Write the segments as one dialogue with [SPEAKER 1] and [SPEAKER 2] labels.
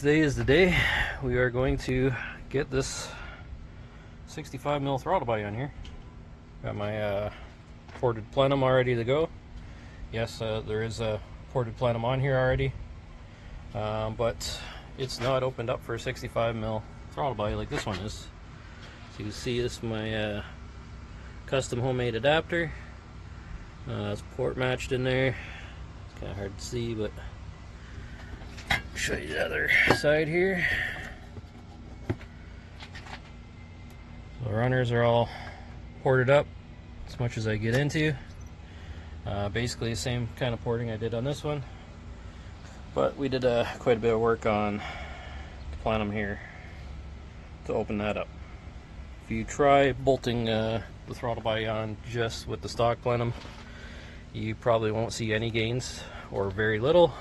[SPEAKER 1] today is the day we are going to get this 65mm throttle body on here. Got my ported plenum all ready to go. Yes, there is a ported plenum on here already, but it's not opened up for a 65mm throttle body like this one is. So you can see this is my custom homemade adapter. It's port matched in there. It's kind of hard to see, but I'll show you the other side here. So the runners are all ported up as much as I get into. Basically the same kind of porting I did on this one, but we did quite a bit of work on the plenum here to open that up. If you try bolting the throttle body on just with the stock plenum, you probably won't see any gains or very little,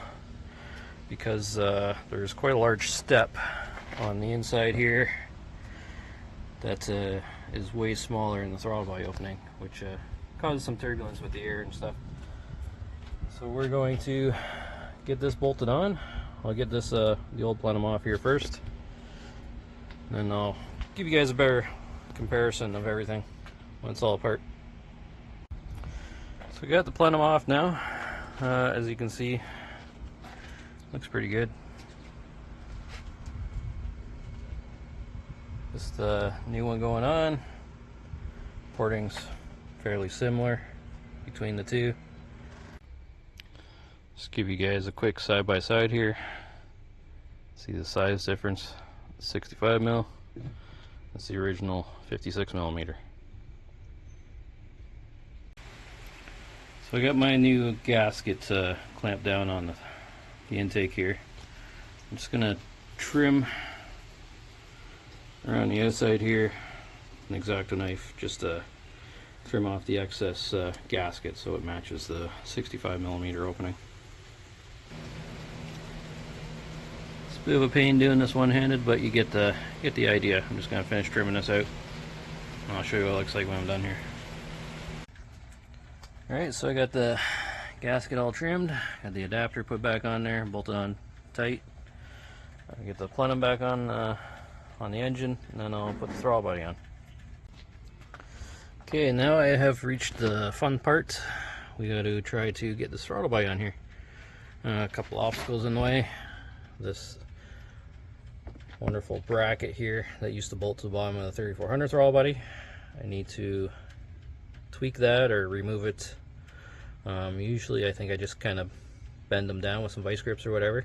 [SPEAKER 1] because there's quite a large step on the inside here that is way smaller in the throttle body opening, which causes some turbulence with the air and stuff. So we're going to get this bolted on. I'll get this the old plenum off here first, and then I'll give you guys a better comparison of everything when it's all apart. So we got the plenum off now. As you can see, looks pretty good. Just the new one going on. Porting's fairly similar between the two. Just give you guys a quick side by side here. See the size difference. 65mm. That's the original 56mm. So I got my new gasket clamped down on the intake here. I'm just gonna trim around the outside here with an X-Acto knife, just to trim off the excess gasket so it matches the 65mm opening. It's a bit of a pain doing this one-handed, but you get the idea. I'm just gonna finish trimming this out, and I'll show you what it looks like when I'm done here. Alright, so I got the gasket all trimmed, got the adapter put back on there, bolted on tight. I'll get the plenum back on the engine, and then I'll put the throttle body on. Okay, now I have reached the fun part. We got to try to get this throttle body on here. A couple obstacles in the way. This wonderful bracket here that used to bolt to the bottom of the 3400 throttle body. I need to tweak that or remove it. Usually I think I just kind of bend them down with some vice grips or whatever.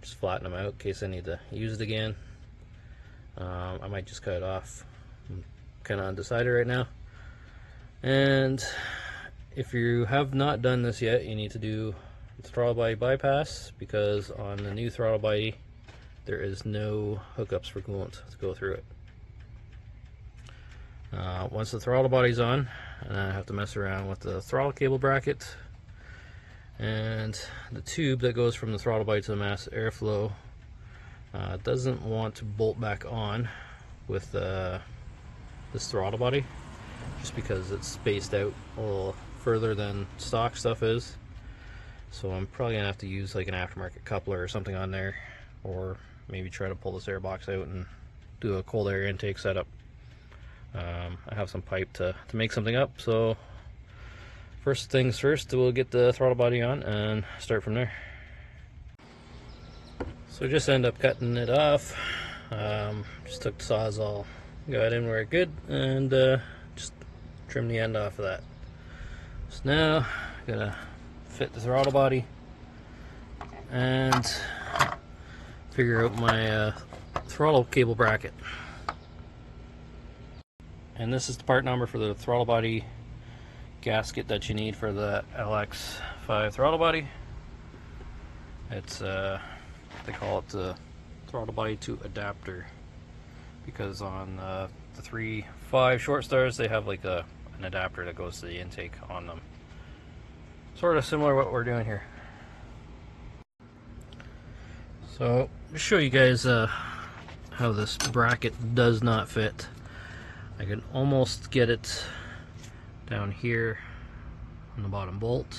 [SPEAKER 1] Just flatten them out in case I need to use it again. I might just cut it off. I'm kind of undecided right now. And if you have not done this yet, you need to do the throttle body bypass, because on the new throttle body there is no hookups for coolant to go through it. Once the throttle body's on, and I have to mess around with the throttle cable bracket and the tube that goes from the throttle body to the mass airflow. Doesn't want to bolt back on with this throttle body, just because it's spaced out a little further than stock stuff is. So I'm probably gonna have to use like an aftermarket coupler or something on there, or maybe try to pull this air box out and do a cold air intake setup. I have some pipe to make something up, so first things first, we'll get the throttle body on and start from there. So just end up cutting it off. Just took the Sawzall, got in where it could, and just trim the end off of that. So now gotta fit the throttle body and figure out my throttle cable bracket. And this is the part number for the throttle body gasket that you need for the LX5 throttle body. It's they call it the throttle body to adapter, because on the 3.5 short stars they have like an adapter that goes to the intake on them. Sort of similar to what we're doing here. So to show you guys how this bracket does not fit. I can almost get it down here on the bottom bolt,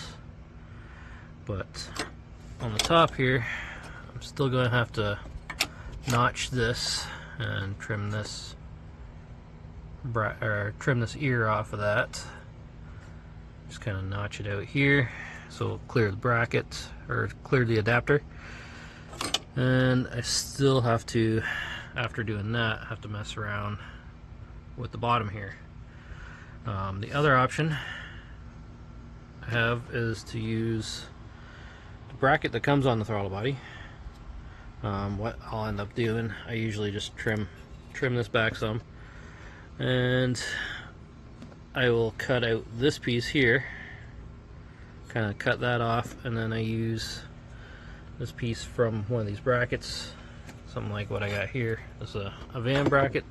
[SPEAKER 1] but on the top here I'm still going to have to notch this and trim this trim this ear off of that. Just kind of notch it out here so it'll clear the bracket or clear the adapter. And I still have to, after doing that, have to mess around with the bottom here. The other option I have is to use the bracket that comes on the throttle body. What I'll end up doing, I usually just trim this back some, and I will cut out this piece here, kind of cut that off, and then I use this piece from one of these brackets, something like what I got here. This is a van bracket.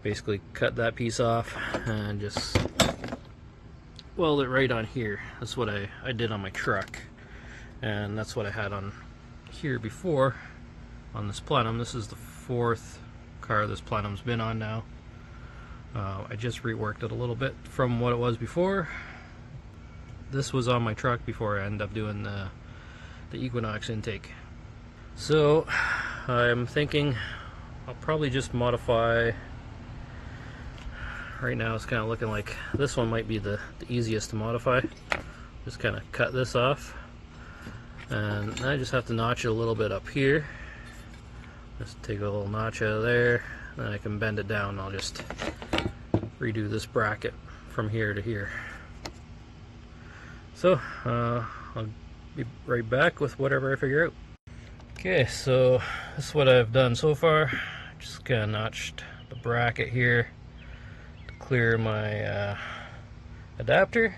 [SPEAKER 1] Basically cut that piece off and just weld it right on here. That's what I did on my truck, and that's what I had on here before on this Plenum. This is the 4th car this Plenum's been on now. I just reworked it a little bit from what it was before. This was on my truck before I ended up doing the Equinox intake. So I'm thinking I'll probably just modify. Right now it's kind of looking like this one might be the easiest to modify. Just kind of cut this off, and I just have to notch it a little bit up here. Just take a little notch out of there, then I can bend it down. I'll just redo this bracket from here to here. So I'll be right back with whatever I figure out. Okay, so this is what I've done so far. Just kind of notched the bracket here to clear my adapter.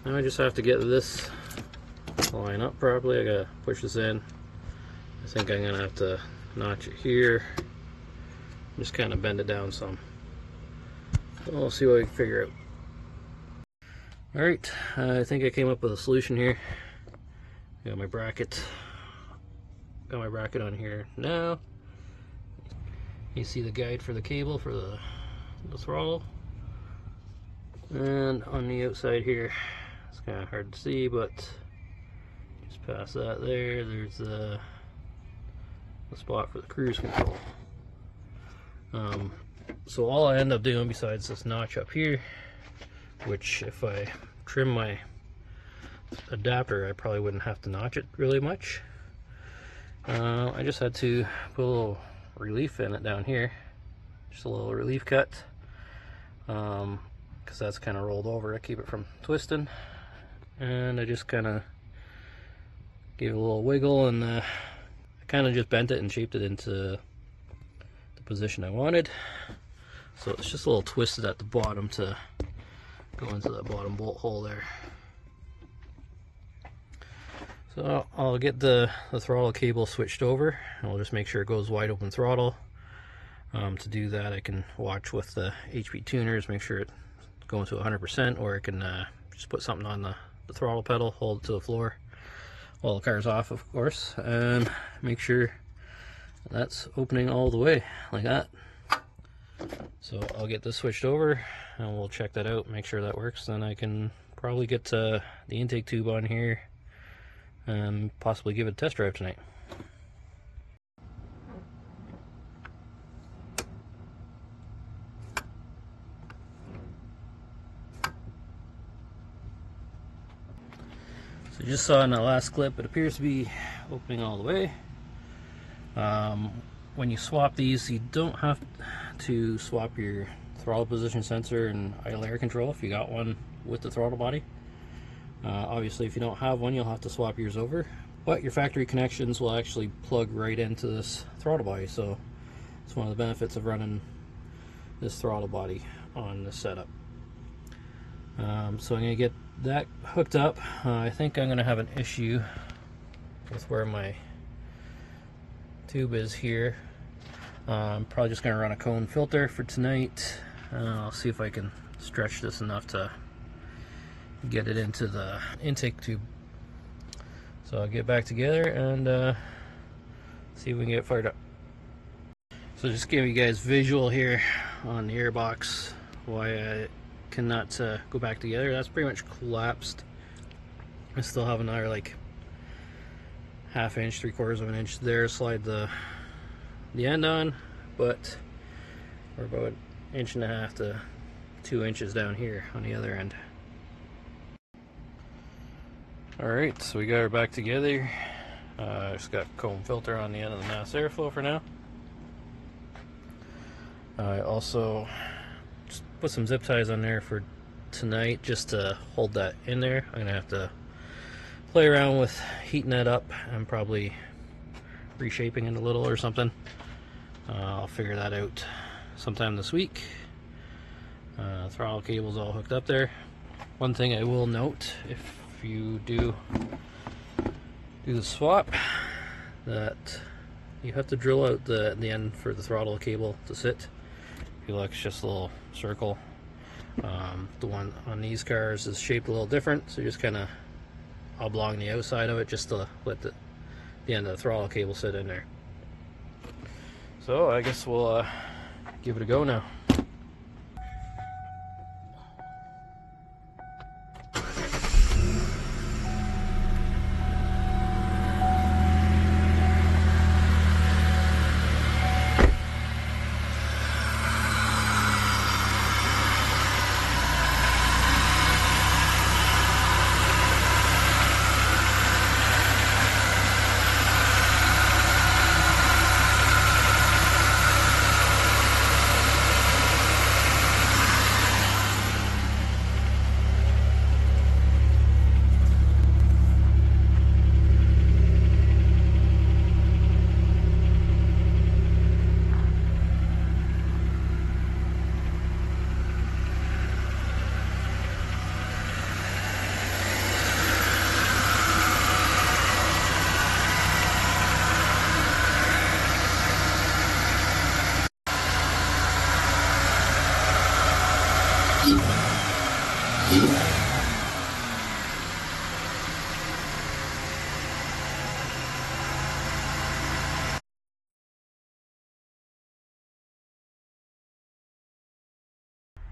[SPEAKER 1] Now I just have to get this to line up properly. I gotta push this in. I think I'm gonna have to notch it here. Just kind of bend it down some. We'll see what we can figure out. Alright, I think I came up with a solution here. Got my bracket on here now. You see the guide for the cable for the throttle. And on the outside here, it's kind of hard to see, but just past that there's the spot for the cruise control. So all I end up doing besides this notch up here, which if I trim my adapter I probably wouldn't have to notch it really much. I just had to put a little relief in it down here, just a little relief cut, because that's kind of rolled over to keep it from twisting. And I just kind of gave it a little wiggle, and I kind of just bent it and shaped it into the position I wanted. So it's just a little twisted at the bottom to go into that bottom bolt hole there. So I'll get the throttle cable switched over, and we'll just make sure it goes wide open throttle. To do that, I can watch with the HP tuners, make sure it's going to 100%, or I can just put something on the throttle pedal, hold it to the floor while the car's off, of course, and make sure that's opening all the way like that. So I'll get this switched over and we'll check that out, make sure that works. Then I can probably get the intake tube on here and possibly give it a test drive tonight. So you just saw in that last clip, it appears to be opening all the way. When you swap these, you don't have to swap your throttle position sensor and idle air control if you got one with the throttle body. Obviously, if you don't have one, you'll have to swap yours over, but your factory connections will actually plug right into this throttle body, so it's one of the benefits of running this throttle body on this setup. So I'm going to get that hooked up. I think I'm going to have an issue with where my tube is here. I'm probably just going to run a cone filter for tonight. I'll see if I can stretch this enough to get it into the intake tube. So I'll get back together and see if we can get it fired up. So just give you guys visual here on the airbox why I cannot go back together. That's pretty much collapsed. I still have another like 1/2 inch, 3/4 of an inch there, slide the end on, but we're about 1.5 to 2 inches down here on the other end. Alright, so we got her back together. Just got comb filter on the end of the mass airflow for now. I also just put some zip ties on there for tonight just to hold that in there. I'm gonna have to play around with heating that up and probably reshaping it a little or something. I'll figure that out sometime this week. Throttle cable's all hooked up there. One thing I will note, if you do the swap, that you have to drill out the end for the throttle cable to sit. If you look, it's just a little circle. The one on these cars is shaped a little different, so just kind of oblong the outside of it just to let the end of the throttle cable sit in there. So I guess we'll give it a go now.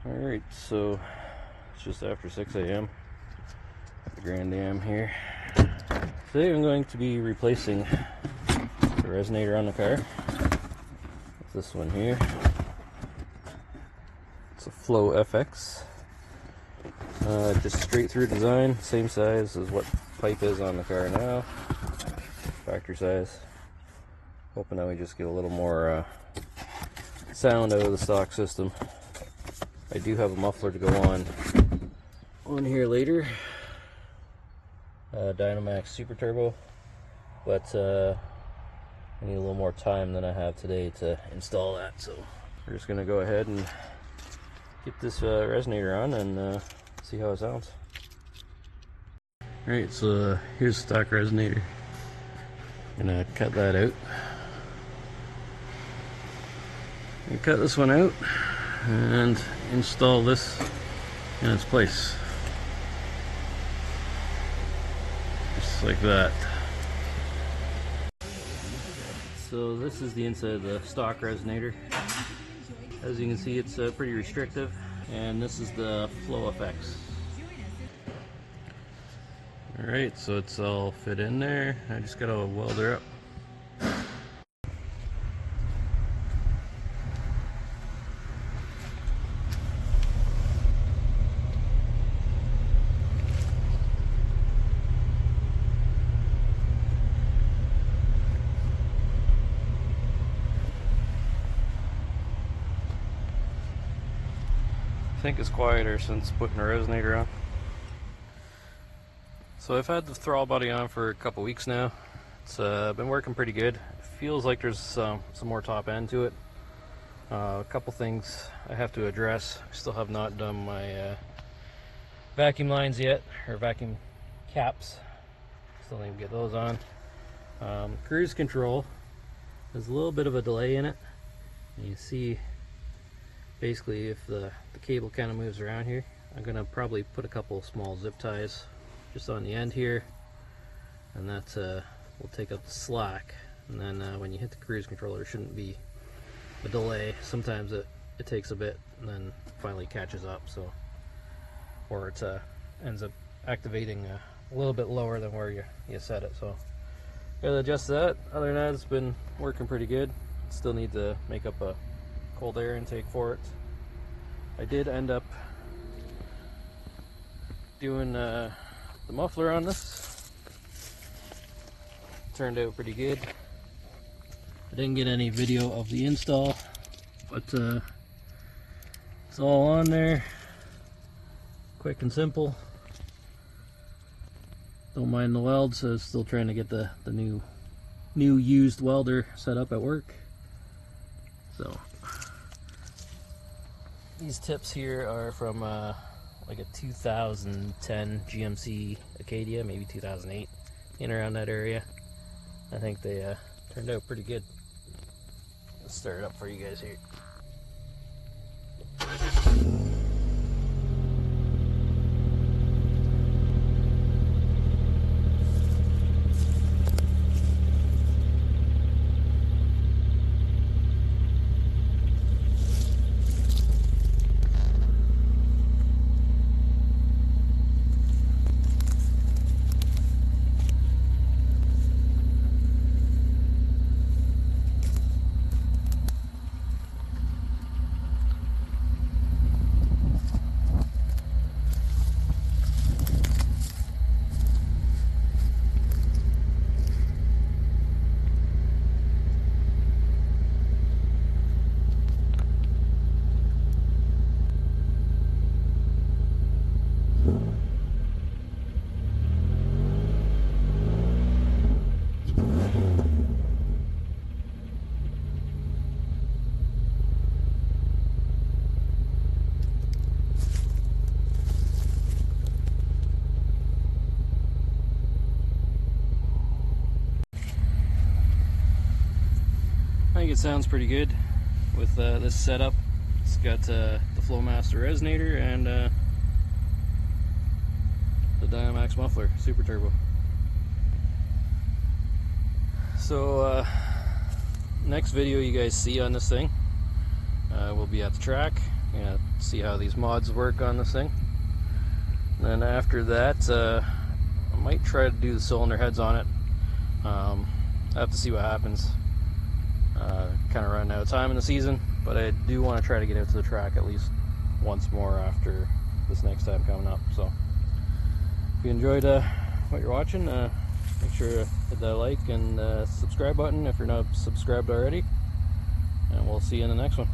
[SPEAKER 1] Alright, so it's just after 6 a.m. at the Grand Dam here. Today I'm going to be replacing the resonator on the car. It's this one here. It's a Flow FX. Just straight through design, same size as what pipe is on the car now. Factory size. Hoping that we just get a little more sound out of the stock system. I do have a muffler to go on here later. Dynamax Super Turbo, but I need a little more time than I have today to install that, so we're just gonna go ahead and get this resonator on and see how it sounds. Alright, so here's the stock resonator. I'm gonna cut that out. I'm gonna cut this one out and install this in its place. Just like that. So this is the inside of the stock resonator. As you can see, it's pretty restrictive, and this is the Flow FX. Alright, so it's all fit in there. I just gotta weld her up. I think it's quieter since putting the resonator on. So I've had the throttle body on for a couple weeks now. It's been working pretty good. It feels like there's some more top end to it. A couple things I have to address. I still have not done my vacuum lines yet, or vacuum caps. Still need to get those on. Cruise control, there's a little bit of a delay in it. And you see basically if the cable kind of moves around here, I'm gonna probably put a couple small zip ties just on the end here, and that will take up the slack, and then when you hit the cruise control there shouldn't be a delay. Sometimes it takes a bit and then finally catches up, so, or it ends up activating a little bit lower than where you set it. So Gotta adjust that. Other than that, it's been working pretty good. Still need to make up a cold air intake for it. I did end up doing the muffler on this. Turned out pretty good. I didn't get any video of the install, but it's all on there. Quick and simple. Don't mind the weld, so still trying to get the new used welder set up at work. So these tips here are from like a 2010 GMC Acadia, maybe 2008, in around that area. I think they turned out pretty good. Let's start it up for you guys here. I think it sounds pretty good with this setup. It's got the Flowmaster resonator and the Dynamax muffler, super turbo. So next video you guys see on this thing, we'll be at the track, see how these mods work on this thing. And then after that, I might try to do the cylinder heads on it. I have to see what happens. Kind of running out of time in the season, but I do want to try to get out to the track at least once more after this next time coming up. So if you enjoyed what you're watching, make sure to hit that like and subscribe button if you're not subscribed already, and we'll see you in the next one.